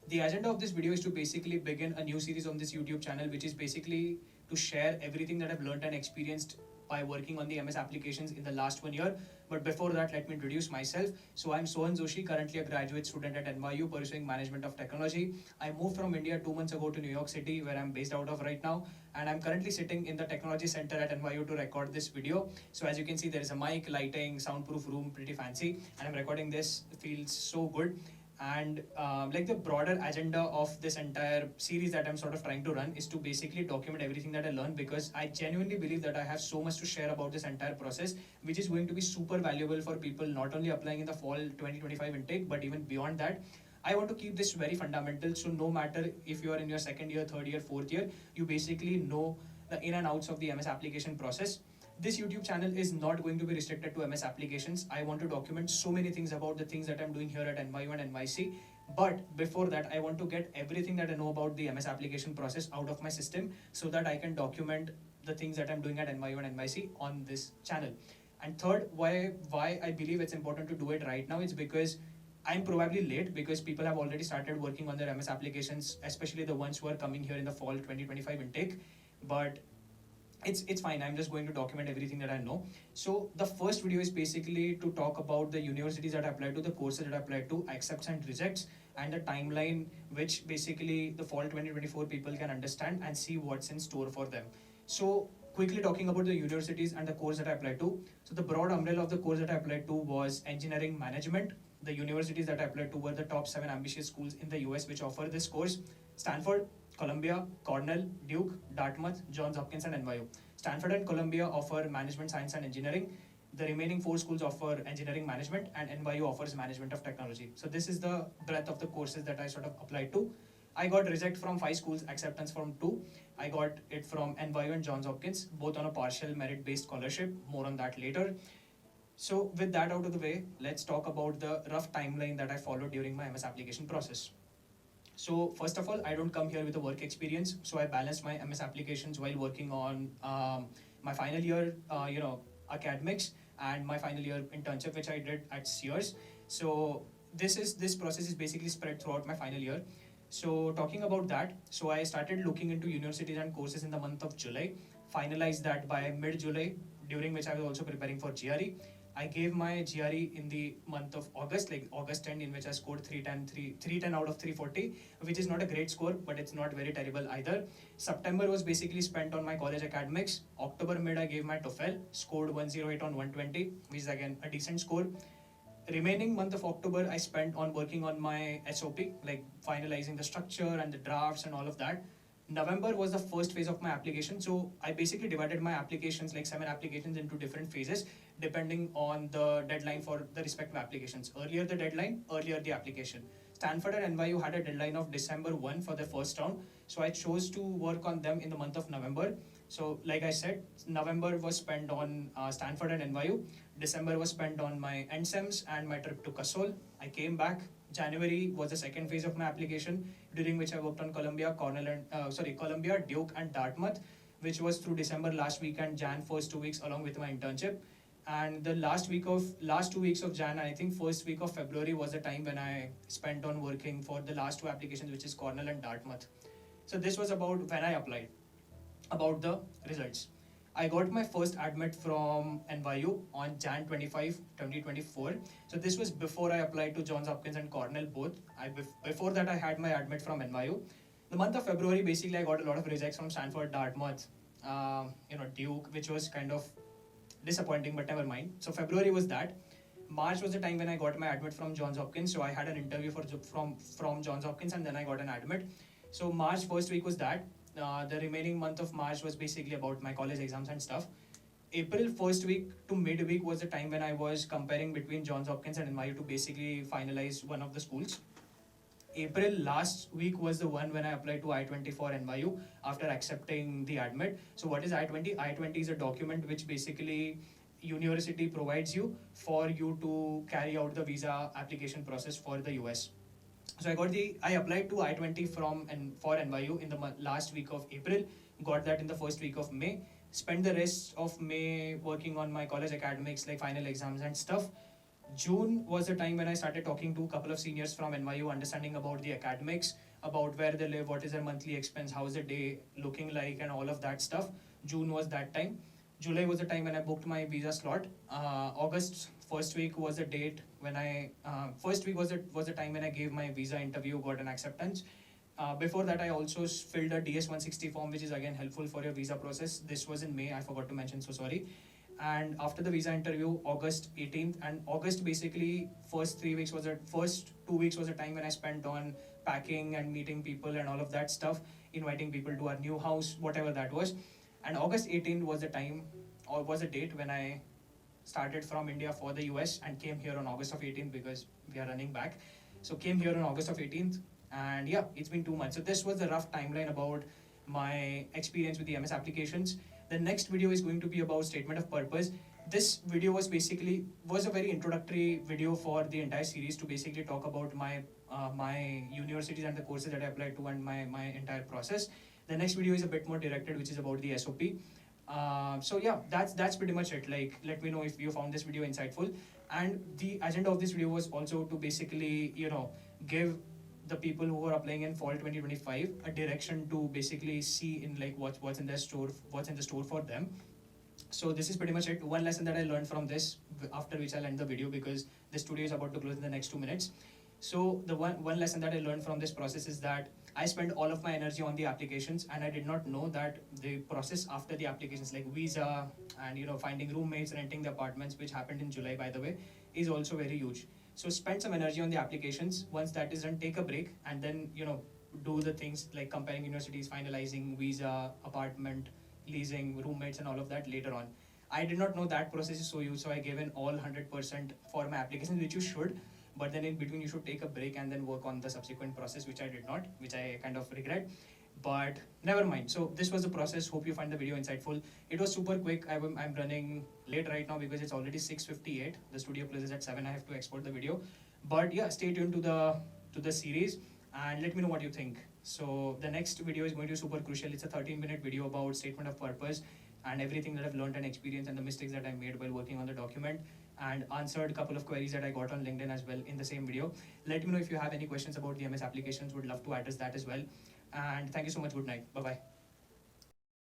The agenda of this video is to basically begin a new series on this YouTube channel, which is basically to share everything that I've learned and experienced by working on the MS applications in the last 1 year. But before that, let me introduce myself. So I'm Sohan Joshi, currently a graduate student at NYU pursuing management of technology. I moved from India 2 months ago to New York City, where I'm based out of right now. And I'm currently sitting in the technology center at NYU to record this video. So as you can see, there is a mic, lighting, soundproof room, pretty fancy. And I'm recording this, it feels so good. And like the broader agenda of this entire series that I'm sort of trying to run is to basically document everything that I learned, because I genuinely believe that I have so much to share about this entire process, which is going to be super valuable for people not only applying in the fall 2025 intake, but even beyond that. I want to keep this very fundamental, so no matter if you are in your second year, third year, fourth year, you basically know the in and outs of the MS application process. This YouTube channel is not going to be restricted to MS applications. I want to document so many things about the things that I'm doing here at NYU and NYC. But before that, I want to get everything that I know about the MS application process out of my system so that I can document the things that I'm doing at NYU and NYC on this channel. And third, why I believe it's important to do it right now is because I'm probably late, because people have already started working on their MS applications, especially the ones who are coming here in the fall 2025 intake. But it's fine. I'm just going to document everything that I know. So the first video is basically to talk about the universities that I applied to, the courses that I applied to, accepts and rejects, and the timeline which basically the fall 2024 people can understand and see what's in store for them. So quickly talking about the universities and the course that I applied to. So the broad umbrella of the course that I applied to was engineering management. The universities that I applied to were the top 7 ambitious schools in the US which offer this course: Stanford, Columbia, Cornell, Duke, Dartmouth, Johns Hopkins, and NYU. Stanford and Columbia offer management, science, and engineering. The remaining 4 schools offer engineering management, and NYU offers management of technology. So this is the breadth of the courses that I sort of applied to. I got reject from 5 schools, acceptance from 2. I got it from NYU and Johns Hopkins, both on a partial merit-based scholarship. More on that later. So with that out of the way, let's talk about the rough timeline that I followed during my MS application process. So first of all, I don't come here with a work experience. So I balanced my MS applications while working on my final year, academics, and my final year internship, which I did at Sears. So this process is basically spread throughout my final year. So talking about that, so I started looking into universities and courses in the month of July, finalized that by mid-July, during which I was also preparing for GRE. I gave my GRE in the month of August, like August 10, in which I scored 310 out of 340, which is not a great score, but it's not very terrible either. September was basically spent on my college academics. October mid, I gave my TOEFL, scored 108 on 120, which is again a decent score. Remaining month of October, I spent on working on my SOP, like finalizing the structure and the drafts and all of that. November was the first phase of my application. So I basically divided my applications, like 7 applications, into different phases depending on the deadline for the respective applications. Earlier the deadline, earlier the application. Stanford and NYU had a deadline of December 1 for the first round. So I chose to work on them in the month of November. So like I said, November was spent on Stanford and NYU. December was spent on my NSEMs and my trip to Kasol. I came back. January was the second phase of my application, during which I worked on Columbia, Duke, and Dartmouth, which was through December last week and Jan first 2 weeks along with my internship. And the last 2 weeks of Jan, I think first week of February was the time when I spent on working for the last 2 applications, which is Cornell and Dartmouth. So this was about when I applied. About the results, I got my first admit from NYU on Jan 25, 2024. So this was before I applied to Johns Hopkins and Cornell both. Before that, I had my admit from NYU. The month of February, basically, I got a lot of rejects from Stanford, Dartmouth, Duke, which was kind of disappointing, but never mind. So February was that. March was the time when I got my admit from Johns Hopkins. So I had an interview from Johns Hopkins, and then I got an admit. So March first week was that. The remaining month of March was basically about my college exams and stuff. April first week to midweek was the time when I was comparing between Johns Hopkins and NYU to basically finalize one of the schools. April last week was the one when I applied to I-20 for NYU after accepting the admit. So what is I-20? I-20 is a document which basically university provides you for you to carry out the visa application process for the US. So I applied to I-20 for NYU in the last week of April, got that in the first week of May, spent the rest of May working on my college academics, like final exams and stuff. June was the time when I started talking to a couple of seniors from NYU, understanding about the academics, about where they live, what is their monthly expense, how is the day looking like, and all of that stuff. June was that time. July was the time when I booked my visa slot. August first week was the date when first week was the time when I gave my visa interview, got an acceptance. Before that, I also filled a DS-160 form, which is again helpful for your visa process. This was in May, I forgot to mention, so sorry. And after the visa interview, August 18th, and August basically first 2 weeks was the time when I spent on packing and meeting people and all of that stuff, inviting people to our new house, whatever that was. And August 18th was the time, or was the date when I started from India for the US and came here on August of 18th, because we are running back. So came here on August of 18th, and yeah, it's been 2 months. So this was the rough timeline about my experience with the MS applications. The next video is going to be about statement of purpose. This video was a very introductory video for the entire series, to basically talk about my universities and the courses that I applied to, and my entire process. The next video is a bit more directed, which is about the SOP. So yeah, that's pretty much it. Like, let me know if you found this video insightful. And the agenda of this video was also to basically, give the people who are applying in fall 2025 a direction to basically see in like what's in the store for them. So this is pretty much it. One lesson that I learned from this, after which I'll end the video, because the studio is about to close in the next 2 minutes. So the one lesson that I learned from this process is that I spent all of my energy on the applications, and I did not know that the process after the applications, like visa and finding roommates, renting the apartments, which happened in July, by the way, is also very huge. So spend some energy on the applications. Once that is done, take a break, and then do the things like comparing universities, finalizing visa, apartment, leasing, roommates, and all of that later on. I did not know that process is so huge, so I gave in all 100% for my applications, which you should. But then in between, you should take a break and then work on the subsequent process, which I did not, which I kind of regret. But never mind. So this was the process. Hope you find the video insightful. It was super quick. I'm running late right now because it's already 6:58. The studio closes at 7. I have to export the video. But yeah, stay tuned to the series and let me know what you think. So the next video is going to be super crucial. It's a 13-minute video about statement of purpose and everything that I've learned and experienced and the mistakes that I made while working on the document, and answered a couple of queries that I got on LinkedIn as well in the same video. Let me know if you have any questions about the MS applications. Would love to address that as well. And thank you so much. Good night. Bye-bye.